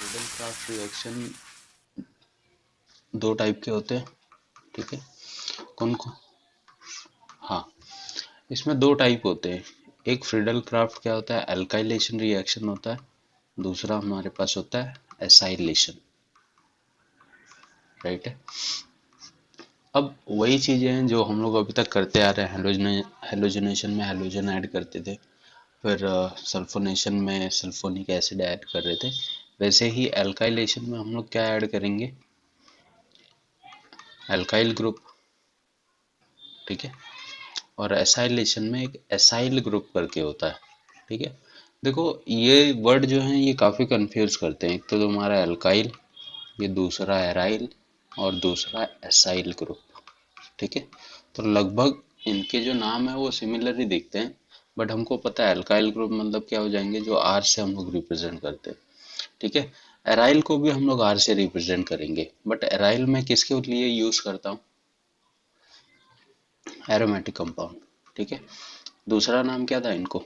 Friedel reaction दो type के होते हैं, ठीक है। कौन कौन? हाँ, इसमें दो टाइप होते हैं। एक फ्रीडल क्राफ्ट क्या होता है, एल्काइलेशन रिएक्शन होता है। दूसरा हमारे पास होता है एसाइलेशन, राइट है। अब वही चीजें हैं जो हम लोग अभी तक करते आ रहे हैं। हेलोजनेशन में हेलोजन ऐड करते थे, फिर सल्फोनेशन में सल्फोनिक एसिड ऐड कर रहे थे। वैसे ही एल्काइलेशन में हम लोग क्या ऐड करेंगे, एल्काइल ग्रुप, ठीक है। और एसाइलेशन में एक एसाइल ग्रुप करके होता है, ठीक है। देखो ये वर्ड जो है ये काफ़ी कंफ्यूज करते हैं। एक तो तुम्हारा एल्काइल, ये दूसरा एराइल और दूसरा एसाइल ग्रुप, ठीक है। तो लगभग इनके जो नाम है वो सिमिलर ही दिखते हैं, बट हमको पता है एल्काइल ग्रुप मतलब क्या हो जाएंगे, जो आर से हम लोग रिप्रेजेंट करते हैं, ठीक है। एराइल को भी हम लोग आर से रिप्रेजेंट करेंगे, बट एराइल में किसके लिए यूज करता हूँ, एरोमेटिक कंपाउंड, ठीक है। दूसरा नाम क्या था इनको,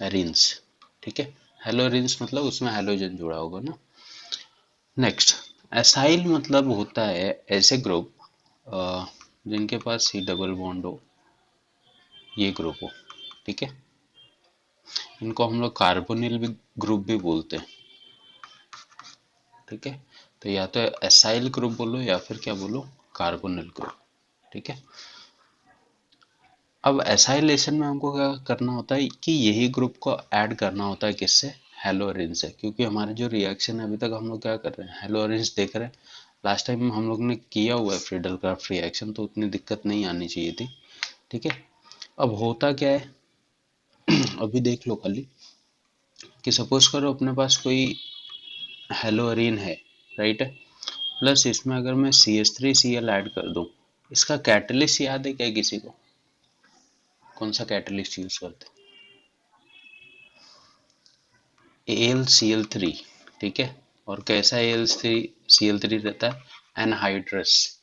एरिन्स, ठीक है। हेलोरिन्स मतलब उसमें हेलोजन जुड़ा होगा ना। नेक्स्ट, एसाइल मतलब होता है ऐसे ग्रुप जिनके पास सी डबल बॉन्ड हो, ये ग्रुप हो, ठीक है। इनको हम लोग कार्बोनिल भी ग्रुप भी बोलते हैं, ठीक है। तो या तो एसाइल ग्रुप बोलो या फिर क्या बोलो, कार्बोनिल ग्रुप, ठीक है। अब एसाइलेशन में हमको क्या करना होता है कि यही ग्रुप को ऐड करना होता है, किससे, हेलोरिन से। क्योंकि हमारे जो रिएक्शन है अभी तक हम लोग क्या कर रहे हैं, हेलोरिन्स देख रहे हैं। लास्ट टाइम हम लोग ने किया हुआ है फ्रीडल क्राफ्ट रिएक्शन, तो उतनी दिक्कत नहीं आनी चाहिए थी, ठीक है। अब होता क्या है अभी देख लो खाली, कि सपोज करो अपने पास कोई हेलोरिन है, राइट है। प्लस इसमें अगर मैं CH3Cl ऐड कर दूं, इसका कैटलिस्ट याद है क्या किसी को, कौन सा कैटलिस्ट यूज करते हैं, AlCl3, ठीक है। और कैसा AlCl3 रहता है, एनहाइड्रस।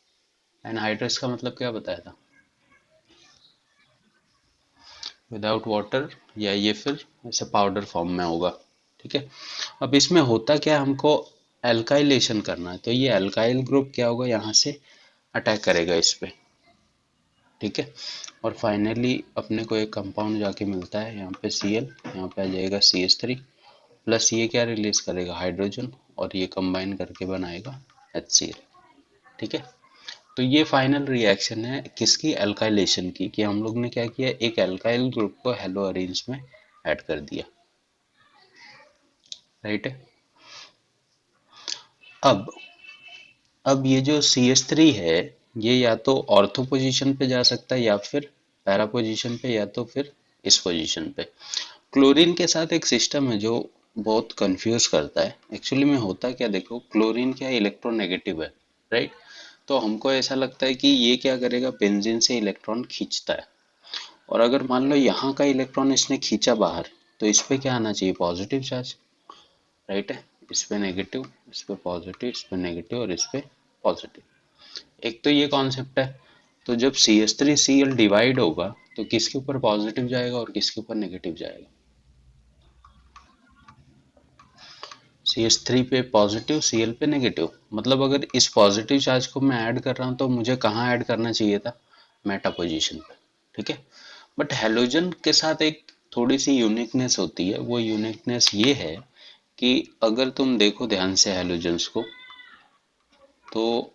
एनहाइड्रस का मतलब क्या बताया था, विदाउट वाटर, या ये फिर ऐसे पाउडर फॉर्म में होगा, ठीक है। अब इसमें होता क्या है, हमको एल्काइलेशन करना है, तो ये एल्काइल ग्रुप क्या होगा, यहाँ से अटैक करेगा इस पे, ठीक है। और फाइनली अपने को एक कंपाउंड जाके मिलता है यहाँ पे Cl, यहाँ पे आ जाएगा CH3, प्लस ये क्या रिलीज करेगा, हाइड्रोजन, और ये कंबाइन करके बनाएगा HCl, ठीक है। तो ये फाइनल रिएक्शन है किसकी, एल्काइलेशन की, कि हम लोग ने क्या किया, एक एल्काइल ग्रुप को हेलो अरेंज में ऐड कर दिया, राइट है। अब अब ये जो CH3 है, ये या तो ऑर्थो पोजीशन पे जा सकता है या फिर पैरा पोजीशन पे, या तो फिर इस पोजीशन पे। क्लोरीन के साथ एक सिस्टम है जो बहुत कंफ्यूज करता है। एक्चुअली में होता क्या, देखो क्लोरीन क्या इलेक्ट्रोनेगेटिव है, राइट। तो हमको ऐसा लगता है कि ये क्या करेगा, बेंजीन से इलेक्ट्रॉन खींचता है। और अगर मान लो यहाँ का इलेक्ट्रॉन इसने खींचा बाहर, तो इस पे क्या आना चाहिए, पॉजिटिव चार्ज, राइट है। इस पे नेगेटिव, इस पे पॉजिटिव, इस पे नेगेटिव और इस पे पॉजिटिव। एक तो ये कॉन्सेप्ट है। तो जब CH3Cl डिवाइड होगा, तो किसके ऊपर पॉजिटिव जाएगा और किसके ऊपर नेगेटिव जाएगा, CH3 पे पॉजिटिव, Cl पे नेगेटिव। मतलब अगर इस पॉजिटिव चार्ज को मैं ऐड कर रहा हूँ, तो मुझे कहाँ ऐड करना चाहिए था, मेटा पोजीशन पे, ठीक है। बट हेलोजन के साथ एक थोड़ी सी यूनिकनेस होती है। वो यूनिकनेस ये है कि अगर तुम देखो ध्यान से हेलोजन्स को, तो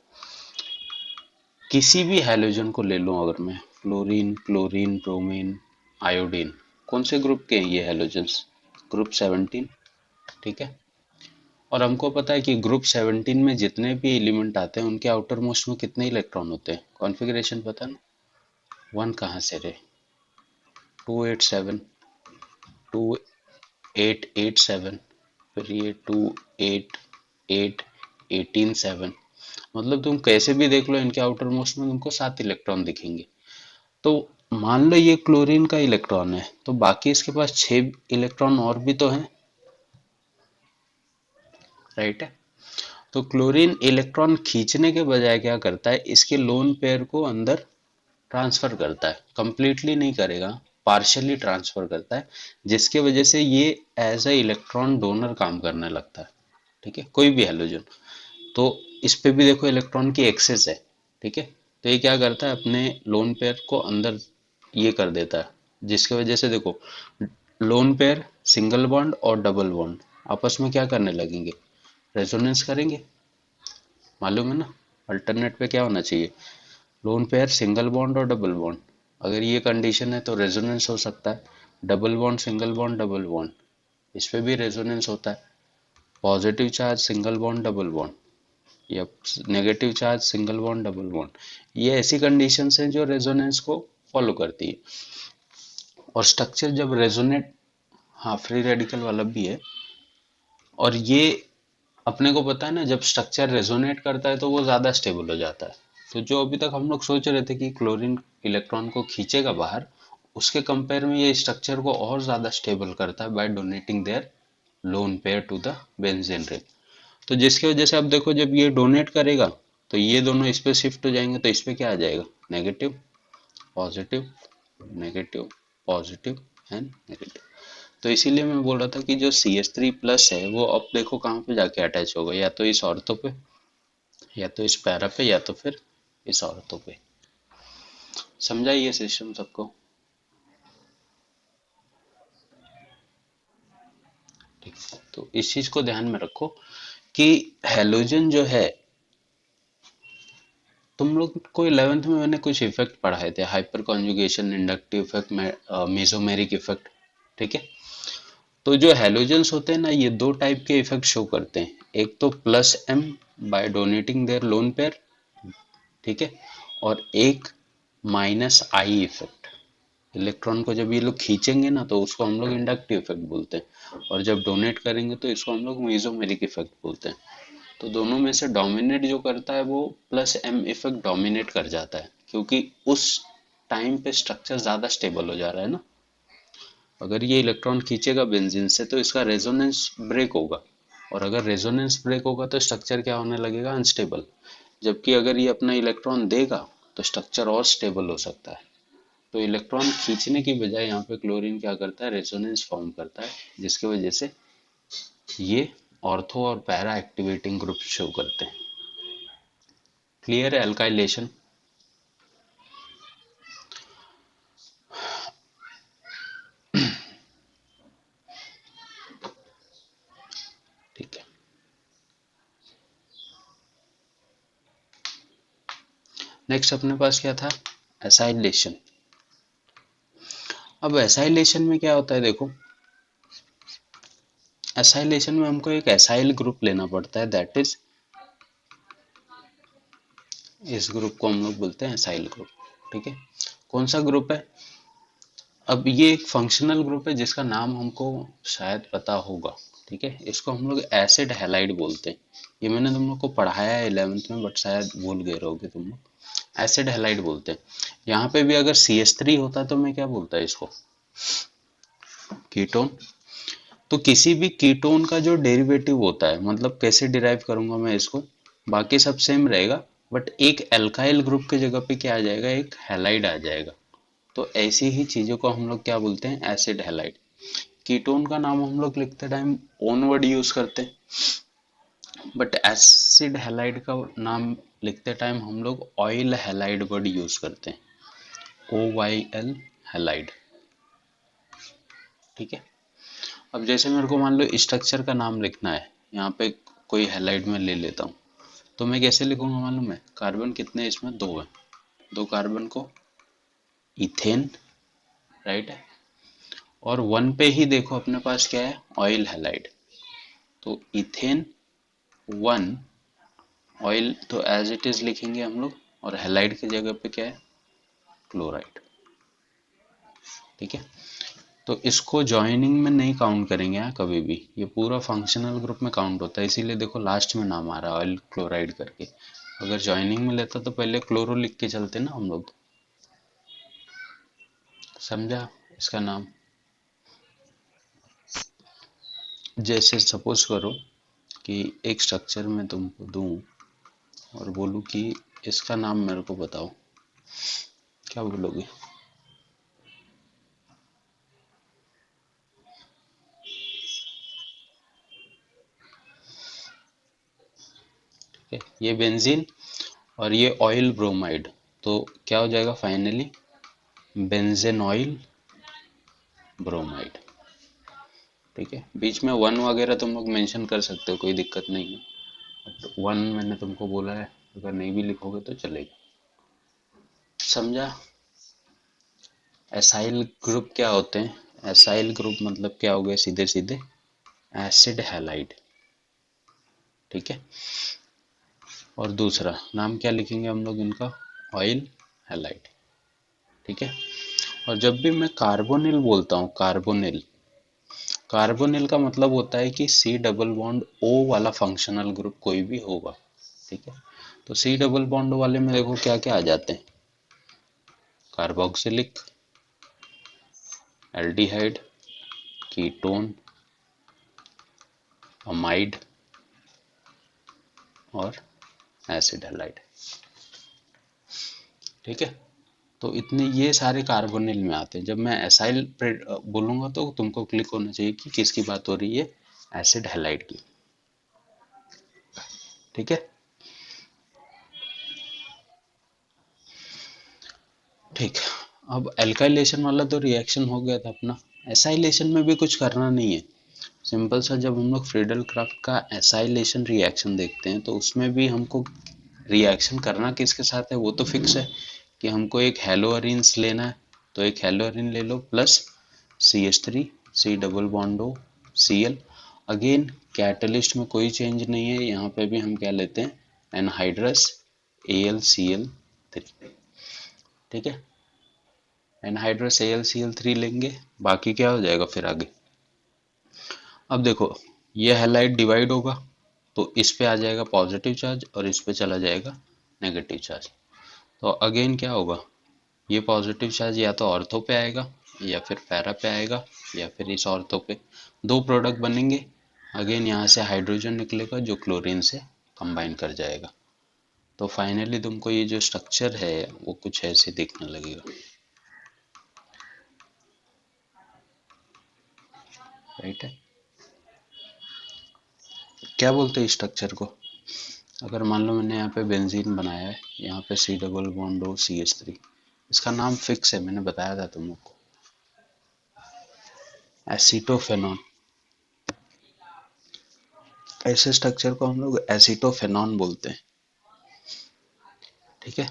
किसी भी हेलोजन को ले लो, अगर मैं फ्लोरीन, क्लोरीन, ब्रोमीन, आयोडीन, कौन से ग्रुप के हैं ये हेलोजन्स, ग्रुप 17, ठीक है। और हमको पता है कि ग्रुप 17 में जितने भी एलिमेंट आते हैं उनके आउटर मोस्ट में कितने इलेक्ट्रॉन होते हैं, कॉन्फ़िगरेशन पता ना, वन कहाँ से रे, 287, 2887, फिर ये 288, 187। मतलब तुम कैसे भी देख लो, इनके आउटर मोस्ट में तुमको 7 इलेक्ट्रॉन दिखेंगे। तो मान लो ये क्लोरीन का इलेक्ट्रॉन है, तो बाकी इसके पास 6 इलेक्ट्रॉन और भी तो हैं, राइट है। तो क्लोरीन इलेक्ट्रॉन खींचने के बजाय क्या करता है, इसके लोन पेयर को अंदर ट्रांसफर करता है, कंप्लीटली नहीं करेगा, पार्शियली ट्रांसफर करता है, जिसके वजह से ये एज ए इलेक्ट्रॉन डोनर काम करने लगता है। ठीक है, कोई भी हैलोजन। तो इस पे भी देखो इलेक्ट्रॉन की एक्सेस है। ठीक है, तो ये क्या करता है, अपने लोन पेयर को अंदर ये कर देता है, जिसकी वजह से देखो लोन पेयर, सिंगल बॉन्ड और डबल बॉन्ड आपस में क्या करने लगेंगे, रेजोनेंस करेंगे। मालूम है ना, अल्टरनेट पे क्या होना चाहिए, लोन पेयर, सिंगल बॉन्ड और डबल बॉन्ड। अगर ये कंडीशन है तो रेजोनेंस हो सकता है। Double bond, single bond, double bond, इस पे भी रेजोनेंस होता है। Positive charge, single bond, double bond, या negative charge, single bond, double bond, ये ऐसी कंडीशंस हैं जो रेजोनेंस को फॉलो करती है। और स्ट्रक्चर जब रेजोनेट, हाँ फ्री रेडिकल वाला भी है। और ये अपने को पता है ना, जब स्ट्रक्चर रेजोनेट करता है तो वो ज़्यादा स्टेबल हो जाता है। तो जो अभी तक हम लोग सोच रहे थे कि क्लोरीन इलेक्ट्रॉन को खींचेगा बाहर, उसके कंपेयर में ये स्ट्रक्चर को और ज़्यादा स्टेबल करता है by donating their lone pair to the benzene ring. तो जिसकी वजह से अब देखो, जब ये डोनेट करेगा तो ये दोनों इस पे शिफ्ट हो जाएंगे, तो इस पे क्या आ जाएगा, negative, positive, negative, positive and negative. तो इसीलिए मैं बोल रहा था कि जो CH3 प्लस है वो अब देखो कहाँ पे जाके अटैच होगा, या तो इस ऑर्थो पे, या तो इस पैरा पे, या तो फिर इस ऑर्थो पे। समझा ये सिस्टम सबको? ठीक, तो इस चीज को ध्यान में रखो कि हेलोजन जो है, तुम लोग को 11th में मैंने कुछ इफेक्ट पढ़ाए थे, hyper conjugation, inductive effect, mesomeric effect. ठीक है, तो जो हेलोजेंस होते हैं ना, ये दो टाइप के इफेक्ट शो करते हैं। एक तो plus M by donating their lone pair, ठीक है, और एक माइनस आई इफेक्ट। इलेक्ट्रॉन को जब ये लोग खींचेंगे ना तो उसको हम लोग इंडक्टिव इफेक्ट बोलते हैं, और जब डोनेट करेंगे तो इसको हम लोग मेसोमेरिक इफेक्ट बोलते हैं। तो दोनों में से डोमिनेट जो करता है वो प्लस एम इफेक्ट डोमिनेट कर जाता है, क्योंकि उस टाइम पे स्ट्रक्चर ज्यादा स्टेबल हो जा रहा है ना। अगर ये इलेक्ट्रॉन खींचेगा बेंजीन से तो इसका रेजोनेंस ब्रेक होगा, और अगर रेजोनेंस ब्रेक होगा तो स्ट्रक्चर क्या होने लगेगा, अनस्टेबल। जबकि अगर ये अपना इलेक्ट्रॉन देगा तो स्ट्रक्चर और स्टेबल हो सकता है। तो इलेक्ट्रॉन खींचने की बजाय यहाँ पे क्लोरीन क्या करता है, रेजोनेंस फॉर्म करता है, जिसकी वजह से ये ऑर्थो और पैरा एक्टिवेटिंग ग्रुप शो करते हैं। क्लियर है अल्काइलेशन? ठीक है, नेक्स्ट अपने पास क्या था, एसाइलेशन। अब एसाइलेशन में क्या होता है, देखो एसाइलेशन में हमको एक एसाइल ग्रुप लेना पड़ता है, दैट इज, इस ग्रुप को हम लोग बोलते हैं एसाइल ग्रुप। ठीक है, कौन सा ग्रुप है, अब ये एक फंक्शनल ग्रुप है जिसका नाम हमको शायद पता होगा। ठीक है, इसको हम लोग एसिड हैलाइड बोलते हैं। ये मैंने तुम लोग को पढ़ाया है 11th में, बट शायद भूल गए रहोगे तुम लोग। एसिड हैलाइड बोलते हैं। यहाँ पे भी अगर CH3 होता तो मैं क्या बोलता है इसको, कीटोन। तो किसी भी कीटोन का जो डेरिवेटिव होता है, मतलब कैसे डिराइव करूंगा मैं इसको, बाकी सब सेम रहेगा, बट एक एल्काइल ग्रुप की जगह पे क्या आ जाएगा, एक हैलाइड आ जाएगा। तो ऐसी ही चीजों को हम लोग क्या बोलते हैं, एसिड हैलाइड। कीटोन का नाम हम लोग लिखते टाइम ओन वर्ड यूज करते हैं, बट एसिड हैलाइड का नाम लिखते टाइम हम लोग ऑयल हैलाइड वर्ड यूज करते हैं, OYL हैलाइड। ठीक है, अब जैसे मेरे को मान लो स्ट्रक्चर का नाम लिखना है, यहाँ पे कोई हैलाइड में ले लेता हूँ, तो मैं कैसे लिखूंगा मालूम है, कार्बन कितने हैं इसमें, दो है, दो कार्बन को इथेन, राइट है, और वन पे ही देखो अपने पास क्या है, ऑयल हैलाइड। तो इथेन वन, ऑयल तो एज इट इज लिखेंगे हम लोग, और हैलाइड की जगह पे क्या है, क्लोराइड। ठीक है, तो इसको जॉइनिंग में नहीं काउंट करेंगे यहाँ कभी भी, ये पूरा फंक्शनल ग्रुप में काउंट होता है, इसीलिए देखो लास्ट में नाम आ रहा है ऑयल क्लोराइड करके। अगर जॉइनिंग में लेता तो पहले क्लोरो लिख के चलते ना हम लोग। समझा इसका नाम? जैसे सपोज करो कि एक स्ट्रक्चर में तुमको दूं और बोलूं कि इसका नाम मेरे को बताओ, क्या बोलोगे? है, ये बेंजीन और ये ऑयल ब्रोमाइड, तो क्या हो जाएगा फाइनली बेंजेनॉइल ब्रोमाइड। ठीक है, बीच में वन वगैरह तुम लोग मेंशन कर सकते हो, कोई दिक्कत नहीं है, बट वन मैंने तुमको बोला है, अगर नहीं भी लिखोगे तो चलेगा। समझा? एसाइल ग्रुप क्या होते हैं? एसाइल ग्रुप मतलब क्या हो गया, सीधे सीधे एसिड हैलाइड। ठीक है, और दूसरा नाम क्या लिखेंगे हम लोग इनका, ऑयल हैलाइड। ठीक है, और जब भी मैं कार्बोनिल बोलता हूँ, कार्बोनिल, कार्बोनिल का मतलब होता है कि सी डबल बॉन्ड ओ वाला फंक्शनल ग्रुप कोई भी होगा। ठीक है, तो सी डबल बॉन्ड वाले में देखो क्या क्या आ जाते हैं, कार्बोक्सिलिक, एल्डिहाइड, कीटोन, अमाइड और एसिड हैलाइड। ठीक है, तो इतने ये सारे कार्बोनिल में आते हैं। जब मैं एसाइल बोलूंगा तो तुमको क्लिक होना चाहिए कि किसकी बात हो रही है, एसिड हैलाइड की। ठीक है, ठीक। अब एल्काइलेशन वाला तो रिएक्शन हो गया था अपना, एसाइलेशन में भी कुछ करना नहीं है, सिंपल सा। जब हम लोग फ्रीडल क्राफ्ट का एसाइलेशन रिएक्शन देखते हैं तो उसमें भी हमको रिएक्शन करना किसके साथ है वो तो फिक्स है कि हमको एक हेलोअरीन्स लेना है, तो एक हेलोअरीन ले लो plus CH3 C double bond O Cl। Again catalyst में कोई चेंज नहीं है, यहाँ पे भी हम क्या लेते हैं एनहाइड्रस AlCl3। ठीक है, एनहाइड्रस AlCl3 लेंगे, बाकी क्या हो जाएगा फिर आगे। अब देखो ये हैलाइड डिवाइड होगा तो इस पे आ जाएगा पॉजिटिव चार्ज और इस पे चला जाएगा नेगेटिव चार्ज, तो अगेन क्या होगा, ये पॉजिटिव चार्ज या तो ऑर्थो पे आएगा या फिर पैरा पे आएगा या फिर इस ऑर्थो पे, दो प्रोडक्ट बनेंगे। अगेन यहाँ से हाइड्रोजन निकलेगा जो क्लोरीन से कंबाइन कर जाएगा, तो फाइनली तुमको ये जो स्ट्रक्चर है वो कुछ ऐसे दिखने लगेगा। राइट है, क्या बोलते हैं स्ट्रक्चर को, अगर मान लो मैंने यहाँ पे बेंजीन बनाया है, यहाँ पे C double bond O CH3, इसका नाम फिक्स है, मैंने बताया था तुम लोग को, एसीटोफेनॉन। ऐसे स्ट्रक्चर को हम लोग एसीटोफेनॉन बोलते हैं। ठीक है,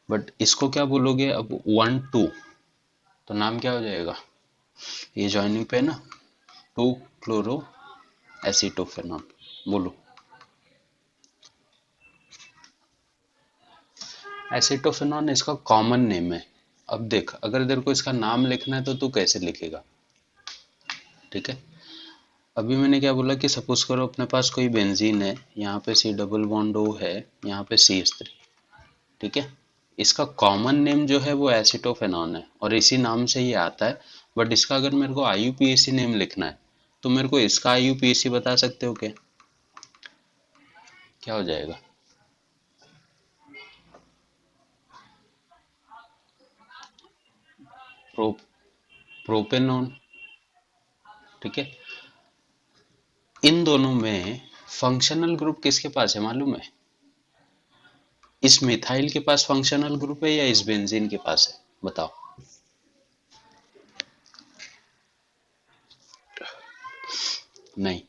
बट इसको क्या बोलोगे अब 1 2, तो नाम क्या हो जाएगा, ये ज्वाइनिंग पे ना 2 क्लोरो एसीटोफेनॉन, बोलो। एसीटोफेनॉन इसका कॉमन नेम है। अब देख अगर तेरे को इसका नाम लिखना है तो तू कैसे लिखेगा। ठीक है, अभी मैंने क्या बोला कि सपोज करो अपने पास कोई बेंजीन है, यहाँ पे C डबल बॉन्ड O है, यहाँ पे CH3। ठीक है, इसका कॉमन नेम जो है वो एसीटोफेनॉन है और इसी नाम से ये आता है, बट इसका अगर मेरे को IUPAC नेम लिखना है तो मेरे को इसका IUPAC बता सकते हो क्या, क्या हो जाएगा, प्रो प्रोपेनॉन। ठीक है, इन दोनों में फंक्शनल ग्रुप किसके पास है मालूम है, इस मिथाइल के पास फंक्शनल ग्रुप है या इस बेंजीन के पास है, बताओ। नहीं,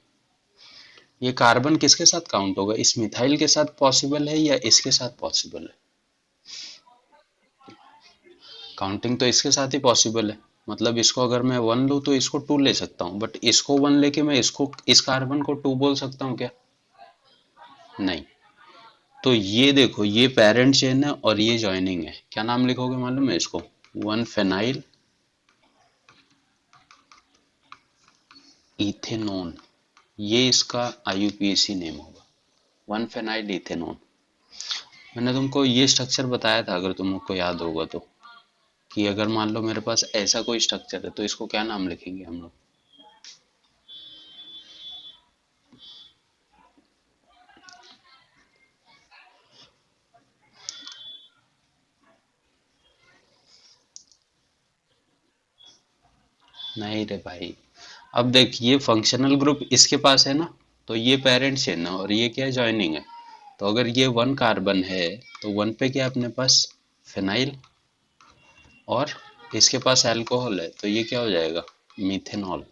ये कार्बन किसके साथ काउंट होगा, इस मिथाइल के साथ पॉसिबल है या इसके साथ पॉसिबल है, काउंटिंग तो इसके साथ ही पॉसिबल है। मतलब इसको अगर मैं 1 लूँ तो इसको 2 ले सकता हूँ, बट इसको 1 लेके मैं इसको इस कार्बन को 2 बोल सकता हूँ क्या, नहीं। तो ये देखो ये पेरेंट चेन है और ये ज्वाइनिंग है, क्या नाम लिखोगे मालूम है इसको, 1 फेनाइल इथेनॉन, ये इसका IUPAC नेम होगा, 1 फेनाइल इथेनॉन। मैंने तुमको ये स्ट्रक्चर बताया था अगर तुमको याद होगा तो, कि अगर मान लो मेरे पास ऐसा कोई स्ट्रक्चर है तो इसको क्या नाम लिखेंगे हम लोग। नहीं रे भाई, अब देख ये फंक्शनल ग्रुप इसके पास है ना, तो ये पेरेंट चेन है और ये क्या है ज्वाइनिंग है, तो अगर ये 1 कार्बन है तो 1 पे क्या अपने पास फिनाइल, और इसके पास अल्कोहल है तो ये क्या हो जाएगा, मीथेनॉल।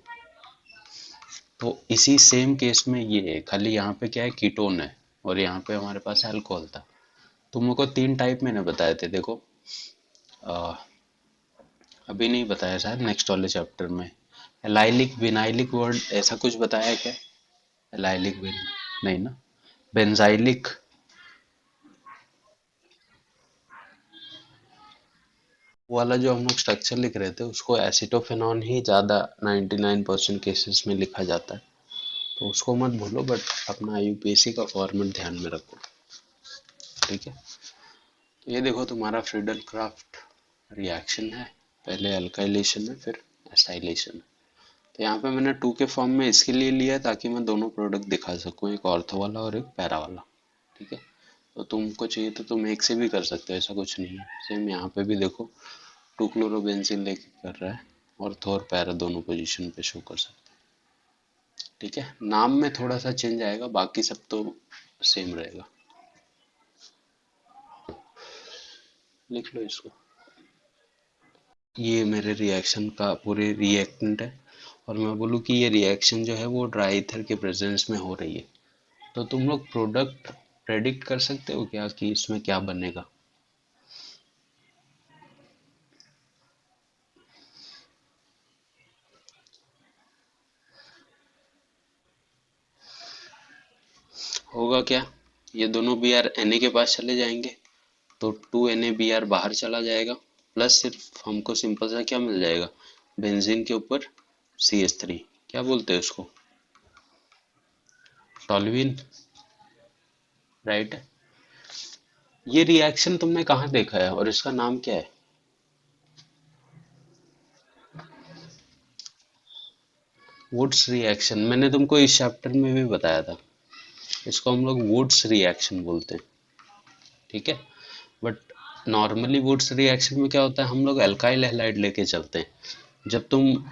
तो इसी सेम केस में ये है, खाली यहाँ पे क्या है, कीटोन है, और यहाँ पे हमारे पास अल्कोहल था। तुमको को 3 टाइप मैंने बताए थे, देखो आ, अभी नहीं बताया शायद, नेक्स्ट वाले चैप्टर में। एलाइलिक विनाइलिक वर्ड ऐसा कुछ बताया है क्या? एलाइलिक विन, नहीं ना। बेंजाइलिक, वाला जो हम लोग स्ट्रक्चर लिख रहे थे उसको एसिटोफेनॉन ही ज़्यादा 99% केसेस में लिखा जाता है, तो उसको मत भूलो, बट अपना यूपीएससी का फॉर्मेट ध्यान में रखो। ठीक है, तो ये देखो तुम्हारा फ्रीडल क्राफ्ट रिएक्शन है, पहले अल्काइलेशन है फिर एसाइलेशन है। तो यहाँ पे मैंने 2 के फॉर्म में इसके लिए लिया है ताकि मैं दोनों प्रोडक्ट दिखा सकूँ, एक ऑर्थो वाला और एक पैरा वाला। ठीक है, तो तुमको चाहिए तो तुम एक से भी कर सकते हो, ऐसा कुछ नहीं है। सेम यहाँ पे भी देखो 2 क्लोरोबेंजीन लेके कर रहा है, ऑर्थो और पैरा दोनों पोजीशन पे शो कर सकते हैं। ठीक है, नाम में थोड़ा सा चेंज आएगा, बाकी सब तो सेम रहेगा। लिख लो इसको। ये मेरे रिएक्शन का पूरे रिएक्टेंट है, और मैं बोलूँ कि ये रिएक्शन जो है वो ड्राई ईथर के प्रेजेंस में हो रही है, तो तुम लोग प्रोडक्ट प्रेडिक्ट कर सकते हो क्या कि इसमें क्या बनेगा? होगा क्या, ये दोनों बी आर एन ए के पास चले जाएंगे, तो 2 Na Br बाहर चला जाएगा, प्लस सिर्फ हमको सिंपल सा क्या मिल जाएगा, बेंजीन के ऊपर CH3, क्या बोलते हैं उसको, टॉल्यूइन, राइट। ये रिएक्शन तुमने कहाँ देखा है और इसका नाम क्या है? वुड्स रिएक्शन, मैंने तुमको इस चैप्टर में भी बताया था, इसको हम लोग वुड्स रिएक्शन बोलते हैं। ठीक है, बट नॉर्मली वुड्स रिएक्शन में क्या होता है, हम लोग अल्काइल हैलाइड लेके चलते हैं। जब तुम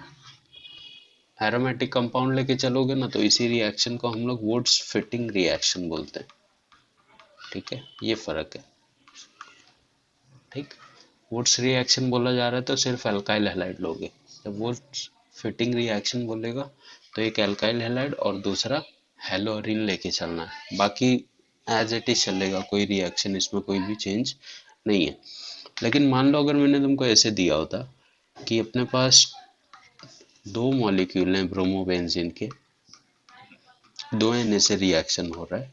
एरोमेटिक कंपाउंड लेके चलोगे ना, तो इसी रिएक्शन को हम लोग वुड्स फिटिंग रिएक्शन बोलते हैं। ठीक है, ये फर्क है। ठीक, वुड्स रिएक्शन बोला जा रहा है तो सिर्फ अल्काइल हैलाइड लोगे, जब वुड्स फिटिंग रिएक्शन बोलेगा तो एक अल्काइल हैलाइड और दूसरा हेलोरिन लेके चलना है, बाकी एज इट इज चलेगा, कोई रिएक्शन इसमें कोई भी चेंज नहीं है। लेकिन मान लो अगर मैंने तुमको ऐसे दिया होता कि अपने पास 2 मॉलिक्यूल हैं ब्रोमोबेंजीन के, 2 Na से रिएक्शन हो रहा है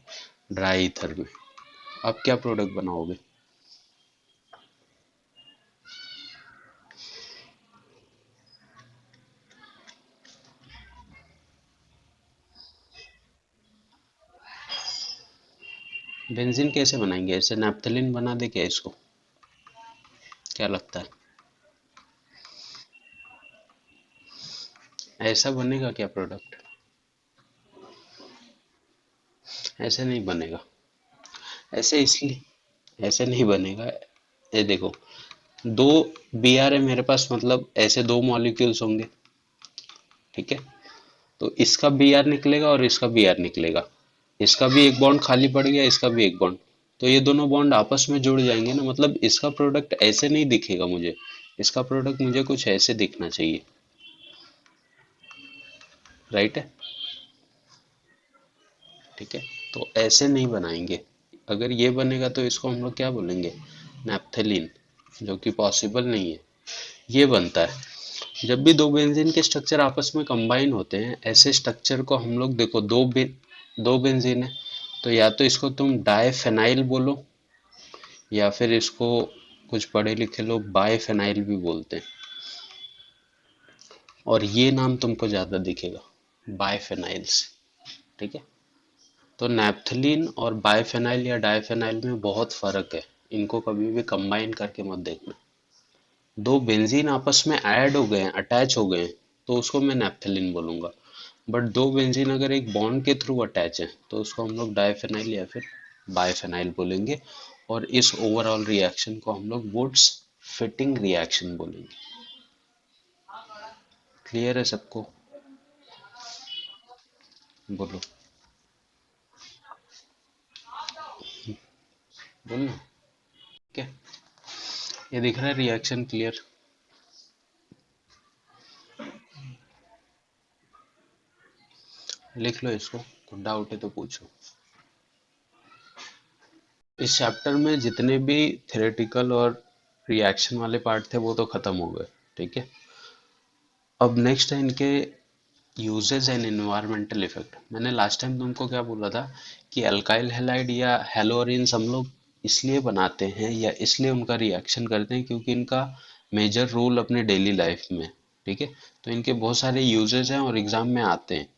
ड्राई ईथर में, अब क्या प्रोडक्ट बनाओगे? बेंजीन कैसे बनाएंगे, ऐसे नैप्थलीन बना दे क्या इसको, क्या लगता है? ऐसा बनेगा क्या प्रोडक्ट? ऐसे नहीं बनेगा, ऐसे इसलिए ऐसे नहीं बनेगा। ये देखो, 2 Br है मेरे पास, मतलब ऐसे 2 मॉलिक्यूल्स होंगे। ठीक है, तो इसका Br निकलेगा और इसका Br निकलेगा, इसका भी एक बॉन्ड खाली पड़ गया, इसका भी एक बॉन्ड, तो ये दोनों बॉन्ड आपस में जुड़ जाएंगे ना, मतलब इसका प्रोडक्ट ऐसे नहीं दिखेगा मुझे, इसका प्रोडक्ट मुझे कुछ ऐसे दिखना चाहिए, राइट है। ठीक है, तो ऐसे नहीं बनाएंगे, अगर ये बनेगा तो इसको हम लोग क्या बोलेंगे, नैप्थलीन, जो कि पॉसिबल नहीं है। ये बनता है जब भी 2 बेंजीन के स्ट्रक्चर आपस में कंबाइन होते हैं, ऐसे स्ट्रक्चर को हम लोग देखो, 2 बेंजीन है, तो या तो इसको तुम डाइफेनाइल बोलो, या फिर इसको कुछ पढ़े लिखे लोग बाइफेनाइल भी बोलते हैं, और ये नाम तुमको ज्यादा दिखेगा बाइफेनाइल से। ठीक है, तो नैप्थलीन और बाइफेनाइल या डाइफेनाइल में बहुत फर्क है, इनको कभी भी कंबाइन करके मत देखना। 2 बेंजीन आपस में ऐड हो गए हैं, अटैच हो गए हैं, तो उसको मैं नैप्थलीन बोलूंगा, बट 2 बेंजीन अगर एक बॉन्ड के थ्रू अटैच है तो उसको हम लोग डाइफेनाइल या फिर बाइफेनाइल बोलेंगे, और इस ओवरऑल रिएक्शन को हम लोग वुड्स फिटिंग रिएक्शन बोलेंगे। क्लियर है सबको? बोलो। बोलना। ठीक है, ये दिख रहा है रिएक्शन क्लियर? लिख लो इसको, कोई डाउट है तो पूछो। इस चैप्टर में जितने भी थ्योरेटिकल और रिएक्शन वाले पार्ट थे वो तो खत्म हो गए। ठीक है, अब नेक्स्ट है इनके यूजेस एंड एनवायरमेंटल इफेक्ट। मैंने लास्ट टाइम तुमको क्या बोला था कि अल्काइल हैलाइड या हेलोरिन्स हम लोग इसलिए बनाते हैं या इसलिए उनका रिएक्शन करते हैं क्योंकि इनका मेजर रोल अपने डेली लाइफ में। ठीक है, तो इनके बहुत सारे यूजेस हैं और एग्जाम में आते हैं।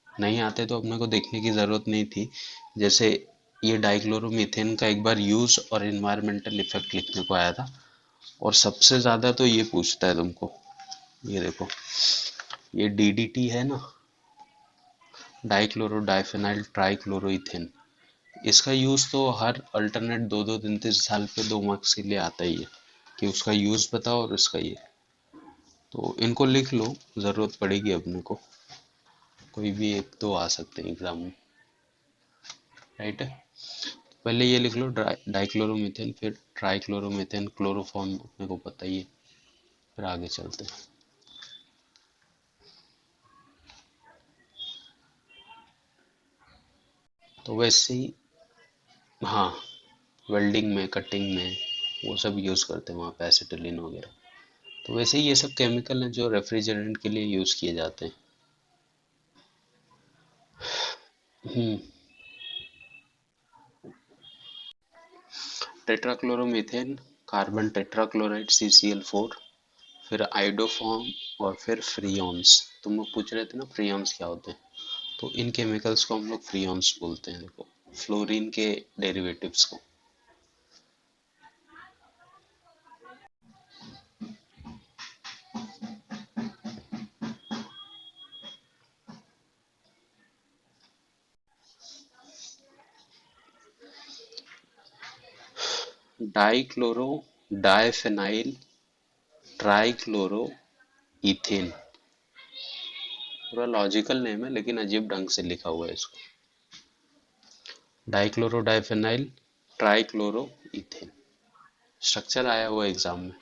नहीं आते तो अपने को देखने की ज़रूरत नहीं थी। जैसे ये डाइक्लोरोमीथेन का एक बार यूज और एनवायरमेंटल इफेक्ट लिखने को आया था, और सबसे ज़्यादा तो ये पूछता है तुमको। ये देखो, ये डीडीटी है ना, डाइक्लोरो डाइफेनाइल ट्राइक्लोरोइथेन। इसका यूज़ तो हर अल्टरनेट 2-2 3-3 साल पे 2 मार्क्स के लिए आता ही है कि उसका यूज़ बताओ और इसका ये। तो इनको लिख लो, ज़रूरत पड़ेगी अपने को, कोई भी एक दो आ सकते हैं एग्जाम में। राइट है, पहले ये लिख लो डाइक्लोरोमीथेन, फिर ट्राइक्लोरोमीथेन, क्लोरोफॉर्म अपने को पता ही है, फिर आगे चलते हैं। तो वैसे ही, हाँ, वेल्डिंग में, कटिंग में वो सब यूज़ करते हैं वहाँ पे, एसिटिलीन वगैरह। तो वैसे ही ये सब केमिकल हैं जो रेफ्रिजरेंट के लिए यूज़ किए जाते हैं। हम्म, टेट्राक्लोरोमीथेन, कार्बन टेट्राक्लोराइड CCl4, फिर आइडोफॉर्म, और फिर फ्रियोन्स। तुम लोग पूछ रहे थे ना फ्रियोन्स क्या होते हैं, तो इन केमिकल्स को हम लोग फ्रियोन्स बोलते हैं। देखो, फ्लोरीन के डेरिवेटिव्स को। Dichloro diphenyl trichloro ethane. पूरा लॉजिकल नेम है लेकिन अजीब ढंग से लिखा हुआ है इसको। Dichloro diphenyl trichloro ethane, structure आया हुआ एग्जाम में।